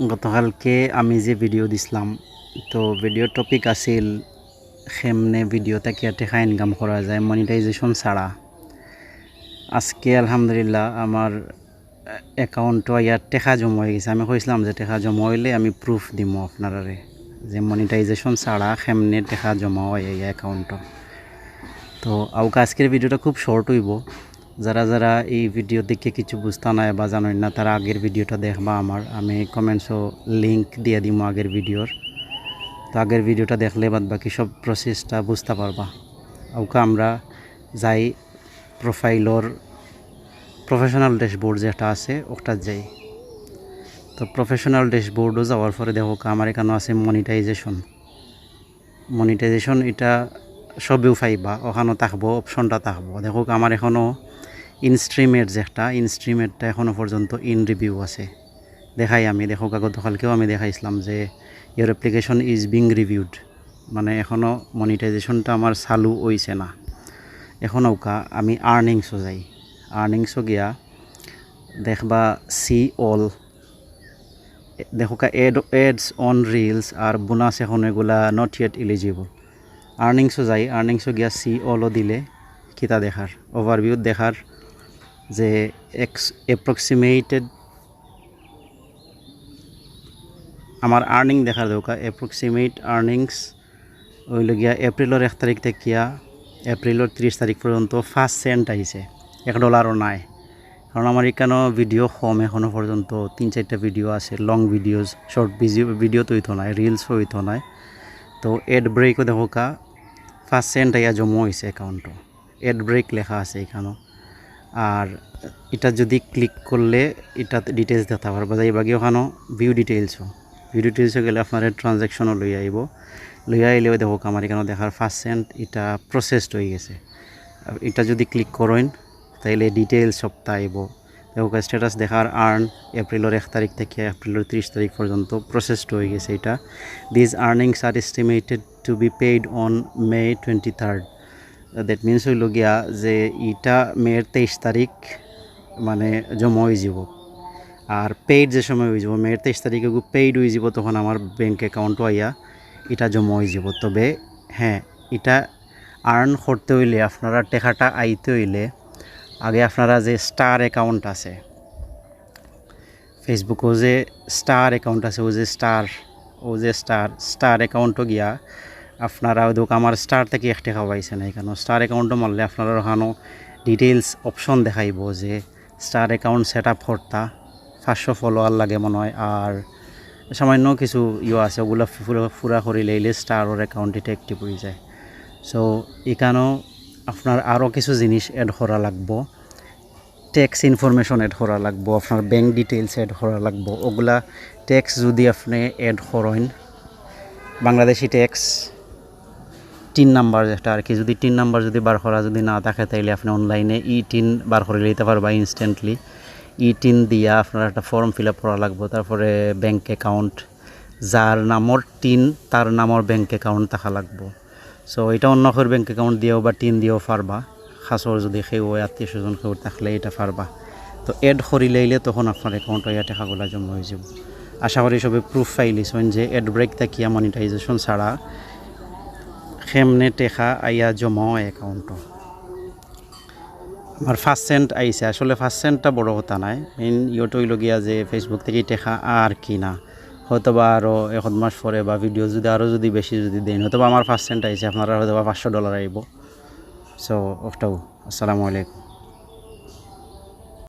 গতকালকে আমি যে ভিডিও দিছিলাম, তো ভিডিওর টপিক আছিল কেমনে ভিডিও থেকে টাকা ইনকাম করা যায় মনিটাইজেশন ছাড়া। আজকে আলহামদুলিল্লাহ আমার অ্যাকাউন্টও ইয়ার টাকা জমা হয়ে গেছে। আমি কইছিলাম যে টাকা জমা হইলে আমি প্রুফ দিব আপনারারে যে মনিটাইজেশন ছাড়া কেমনে টাকা জমা হয় এই অ্যাকাউন্টও। তো আজকের ভিডিওটা খুব শর্ট হইব। যারা যারা এই ভিডিও দেখে কিছু বুঝতে নাই বা জানেন না, তারা আগের ভিডিওটা দেখবা। আমি কমেন্টসও লিঙ্ক দিয়ে দিব আগের ভিডিওর। তো আগের ভিডিওটা দেখলে বাদ বাকি সব প্রসেসটা বুঝতে পারবা। আমরা যাই প্রোফাইলর প্রফেশনাল ড্যাশবোর্ড যেটা আছে ওটা যাই। তো প্রফেশনাল ড্যাশবোর্ডও যাওয়ার পরে দেখো আমার এখানে আছে মনিটাইজেশন এটা সবেও পাইবা, ওখানেও থাকবো, অপশনটা থাকবো। দেখো আমার এখনও ইনস্ট্রিমেট যেটা ইনস্ট্রিমেটটা এখনও পর্যন্ত ইন রিভিউ আছে। আমি দেখো গতকালকেও আমি দেখাইছিলাম যে your application is being reviewed, মানে এখনও মনিটাইজেশনটা আমার চালু হইছে না। এখন আমি আর্নিংসও যাই। আর্নিংসও গিয়া দেখবা সি অল, দেখো এডস অন রিলস আর বোনাস এখন এগুলা নট ইয়েট এলিজিবল। আর্নিংসও যাই, আর্নিংসও গিয়া সি অলও দিলে কিতা দেখার ওভারভিউ দেখার যে অ্যাপ্রক্সিমেটেড আমার আর্নিং দেখার অ্যাপ্রক্সিমেট আর্নিংস হইল গিয়া এপ্রিলের 1 তারিখ থেকে এপ্রিলের 30 তারিখ পর্যন্ত 5 সেন্ট আইছে, $1 নাই। কারণ আমার এখানেও ভিডিও কম এখনও পর্যন্ত 3-4টা ভিডিও আছে, লং ভিডিওজ, শর্ট ভিডিও তো হইতো নাই, রিলসও হইতো নাই। তো এড ব্রেকও দেখো 5 সেন্ট আইয়া জমা হয়েছে অ্যাকাউন্টও, এড ব্রেক লেখা আছে এখানেও। আর এটা যদি ক্লিক করলে এটা ডিটেলস দেখতে পারবো। যাই বাকি ওখানেও ভিউ ডিটেলসও গেলে আপনার ট্রানজ্যাকশনও লইয়া আইলেও দেখো আমার এখানে দেখার 5 সেন্ট এটা প্রসেসড হয়ে গেছে। এটা যদি ক্লিক করেন তাইলে ডিটেলস সবটা আইব। দেখো স্ট্যাটাস দেখার আর্ন এপ্রিলের 1 তারিখ থেকে এপ্রিলের 30 তারিখ পর্যন্ত প্রসেসড হয়ে গেছে এটা। This earnings are estimated to be paid on May 23rd। That means হইল গিয়া যে ইটা মের 23 তারিখ মানে জমা হয়ে যাব। আর পেইড যে সময় হয়ে যাব মের 23 তারিখে পেইড হয়ে যাব, তখন আমার ব্যাঙ্ক অ্যাকাউন্টও আইয়া এটা জমা হয়ে যাব। তবে হ্যাঁ, এটা আর্ন করতে হইলে আপনারা টাকাটা আইতে হইলে আগে আপনারা যে স্টার অ্যাকাউন্ট আছে ফেসবুকেও যে স্টার অ্যাকাউন্ট আছে, স্টার অ্যাকাউন্টও গিয়া আপনারা আমার স্টার থেকে 1 টাকা পাইছে না। এখানে স্টার অ্যাকাউন্টও মারলে আপনারা ওখানেও ডিটেলস অপশন দেখাইব যে স্টার অ্যাকাউন্ট সেট আপ করতা 500 ফলোয়ার লাগে মনে হয়, আর সামান্য কিছু আছে, ওগুলো পুরা করিলে স্টারের অ্যাকাউন্ট এটা অ্যাক্টিভ হয়ে যায়। সো এখানেও আপনার আরও কিছু জিনিস অ্যাড করা লাগবো, ট্যাক্স ইনফরমেশন অ্যাড করা লাগবো, আপনার ব্যাঙ্ক ডিটেলস অ্যাড করা লাগবো। ওগুলা ট্যাক্স যদি আপনি অ্যাড করেন, বাংলাদেশি ট্যাক্স 3 নাম্বার যেটা আর কি, যদি 3 নাম্বার যদি বার করা যদি না থাকে তাইলে আপনি অনলাইনে ই-3 বার করে নিতে পারবা ইনস্ট্যান্টলি। ই-3 দিয়া আপনার একটা ফর্ম ফিল আপ করা লাগবে, তারপরে ব্যাঙ্ক অ্যাকাউন্ট যার নামর 3 তার নামর ব্যাঙ্ক অ্যাকাউন্ট থাকা লাগবো। সো এটা অন্য কেউ ব্যাঙ্ক অ্যাকাউন্ট দিয়েও বা 3 দিয়েও পারবা, খাসর যদি কেউ আত্মীয় স্বজন কেউ থাকলে এটা পারবা। তো এড করি লাইলে তখন আপনার অ্যাকাউন্টে ইয়া টাকাগুলো জমা হয়ে যাব। আশা করি সবে প্রুফ পাইলিছেন যে এড ব্রেক থাকিয়া মনিটাইজেশন ছাড়া কেমনে টাকা আইয়া জমা হয় অ্যাকাউন্টও। আমার 5 সেন্ট আইছে, আসলে 5 সেন্টটা বড় কথা নাই, মেইন ইয়েটা হইল গিয়া যে ফেসবুক থেকে টাকা আর কি না, হয়তো বা আরও 1 মাস পরে বা ভিডিও যদি আরও যদি বেশি যদি দেন হয়তো বা আমার 5 সেন্ট আইছে, আপনারা হয়তো বা $500 আইব। সো ওটাও। আসসালামু আলাইকুম।